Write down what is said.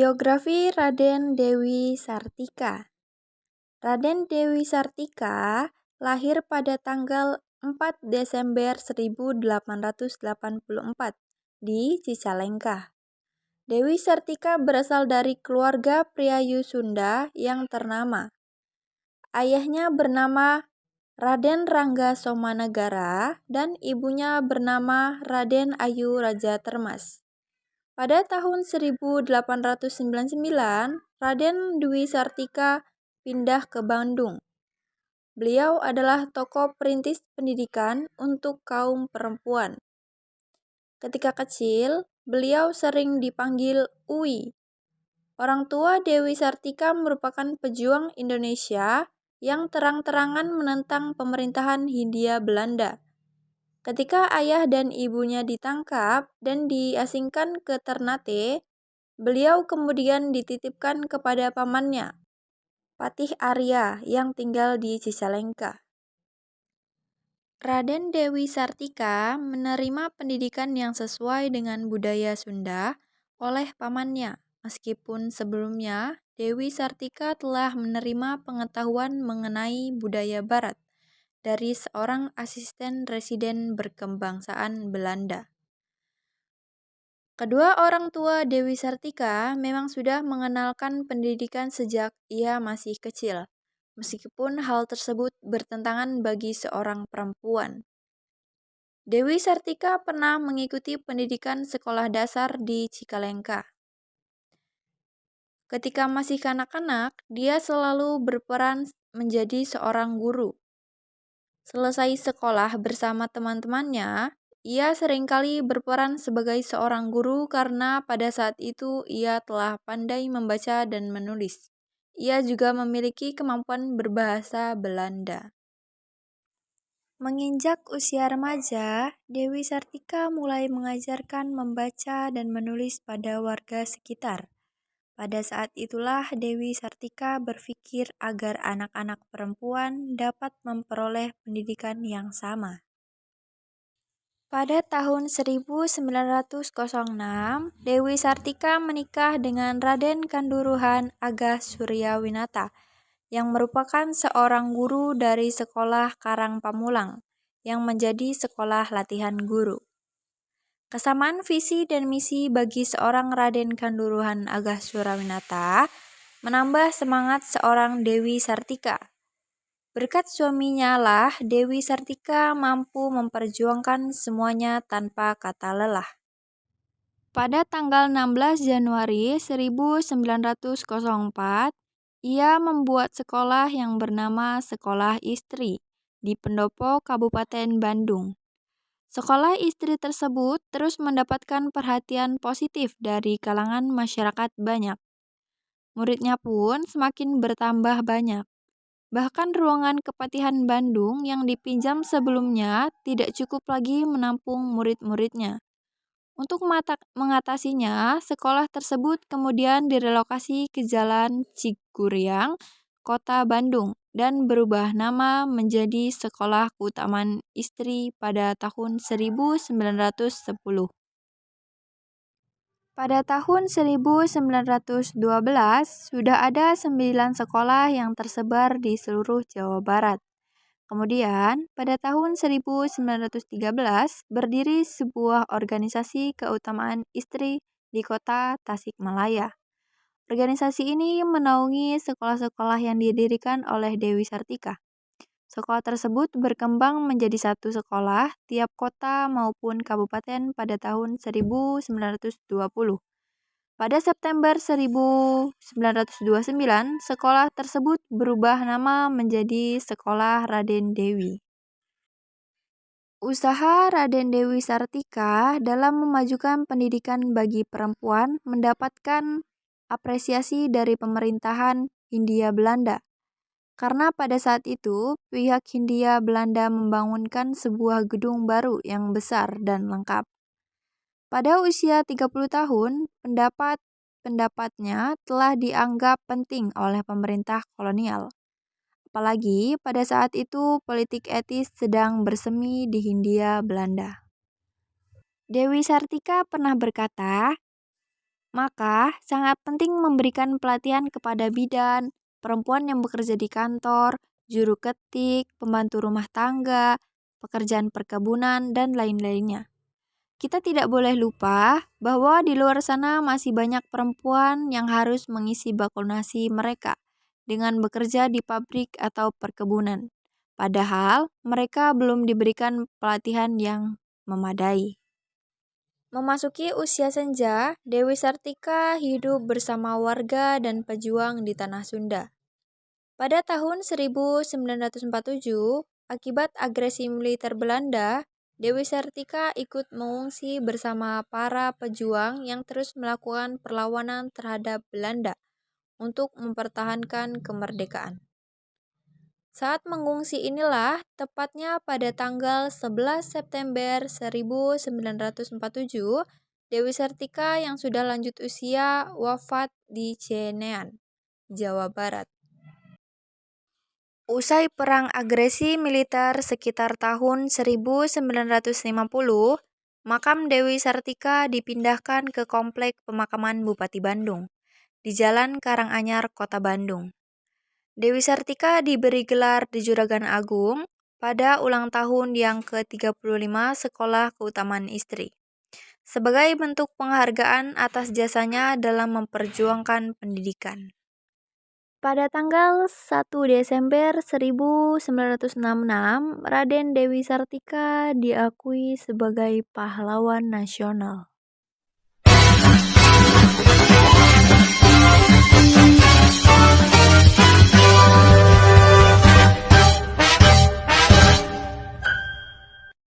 Biografi Raden Dewi Sartika. Raden Dewi Sartika lahir pada tanggal 4 Desember 1884 di Cicalengka. Dewi Sartika berasal dari keluarga priayi Sunda yang ternama. Ayahnya bernama Raden Rangga Somanagara dan ibunya bernama Raden Ayu Raja Termas. Pada tahun 1899, Raden Dwi Sartika pindah ke Bandung. Beliau adalah tokoh perintis pendidikan untuk kaum perempuan. Ketika kecil, beliau sering dipanggil Uwi. Orang tua Dewi Sartika merupakan pejuang Indonesia yang terang-terangan menentang pemerintahan Hindia Belanda. Ketika ayah dan ibunya ditangkap dan diasingkan ke Ternate, beliau kemudian dititipkan kepada pamannya, Patih Arya, yang tinggal di Cicalengka. Raden Dewi Sartika menerima pendidikan yang sesuai dengan budaya Sunda oleh pamannya, meskipun sebelumnya Dewi Sartika telah menerima pengetahuan mengenai budaya Barat dari seorang asisten residen berkebangsaan Belanda. Kedua orang tua Dewi Sartika memang sudah mengenalkan pendidikan sejak ia masih kecil, meskipun hal tersebut bertentangan bagi seorang perempuan. Dewi Sartika pernah mengikuti pendidikan sekolah dasar di Cicalengka. Ketika masih kanak-kanak, dia selalu berperan menjadi seorang guru. Selesai sekolah bersama teman-temannya, ia seringkali berperan sebagai seorang guru karena pada saat itu ia telah pandai membaca dan menulis. Ia juga memiliki kemampuan berbahasa Belanda. Menginjak usia remaja, Dewi Sartika mulai mengajarkan membaca dan menulis pada warga sekitar. Pada saat itulah Dewi Sartika berpikir agar anak-anak perempuan dapat memperoleh pendidikan yang sama. Pada tahun 1906, Dewi Sartika menikah dengan Raden Kanduruhan Agah Suryawinata, yang merupakan seorang guru dari sekolah Karang Pamulang, yang menjadi sekolah latihan guru. Kesamaan visi dan misi bagi seorang Raden Kanduruhan Agah Suryawinata menambah semangat seorang Dewi Sartika. Berkat suaminya lah Dewi Sartika mampu memperjuangkan semuanya tanpa kata lelah. Pada tanggal 16 Januari 1904, ia membuat sekolah yang bernama Sekolah Istri di Pendopo, Kabupaten Bandung. Sekolah istri tersebut terus mendapatkan perhatian positif dari kalangan masyarakat banyak. Muridnya pun semakin bertambah banyak. Bahkan ruangan Kepatihan Bandung yang dipinjam sebelumnya tidak cukup lagi menampung murid-muridnya. Untuk mengatasinya, sekolah tersebut kemudian direlokasi ke Jalan Ciguriang, Kota Bandung, dan berubah nama menjadi Sekolah Keutamaan Istri pada tahun 1910. Pada tahun 1912, sudah ada 9 sekolah yang tersebar di seluruh Jawa Barat. Kemudian, pada tahun 1913, berdiri sebuah organisasi keutamaan istri di kota Tasikmalaya. Organisasi ini menaungi sekolah-sekolah yang didirikan oleh Dewi Sartika. Sekolah tersebut berkembang menjadi satu sekolah tiap kota maupun kabupaten pada tahun 1920. Pada September 1929, sekolah tersebut berubah nama menjadi Sekolah Raden Dewi. Usaha Raden Dewi Sartika dalam memajukan pendidikan bagi perempuan mendapatkan apresiasi dari pemerintahan Hindia Belanda. Karena pada saat itu, pihak Hindia Belanda membangunkan sebuah gedung baru yang besar dan lengkap. Pada usia 30 tahun, pendapatnya telah dianggap penting oleh pemerintah kolonial. Apalagi pada saat itu politik etis sedang bersemi di Hindia Belanda. Dewi Sartika pernah berkata, Maka, sangat penting memberikan pelatihan kepada bidan, perempuan yang bekerja di kantor, juru ketik, pembantu rumah tangga, pekerjaan perkebunan, dan lain-lainnya. Kita tidak boleh lupa bahwa di luar sana masih banyak perempuan yang harus mengisi bakul nasi mereka dengan bekerja di pabrik atau perkebunan. Padahal mereka belum diberikan pelatihan yang memadai. Memasuki usia senja, Dewi Sartika hidup bersama warga dan pejuang di tanah Sunda. Pada tahun 1947, akibat agresi militer Belanda, Dewi Sartika ikut mengungsi bersama para pejuang yang terus melakukan perlawanan terhadap Belanda untuk mempertahankan kemerdekaan. Saat mengungsi inilah, tepatnya pada tanggal 11 September 1947, Dewi Sartika yang sudah lanjut usia wafat di Cinean, Jawa Barat. Usai perang agresi militer sekitar tahun 1950, makam Dewi Sartika dipindahkan ke Komplek Pemakaman Bupati Bandung, di Jalan Karanganyar, Kota Bandung. Dewi Sartika diberi gelar di Juragan Agung pada ulang tahun yang ke-35 Sekolah Keutamaan Istri, sebagai bentuk penghargaan atas jasanya dalam memperjuangkan pendidikan. Pada tanggal 1 Desember 1966, Raden Dewi Sartika diakui sebagai pahlawan nasional.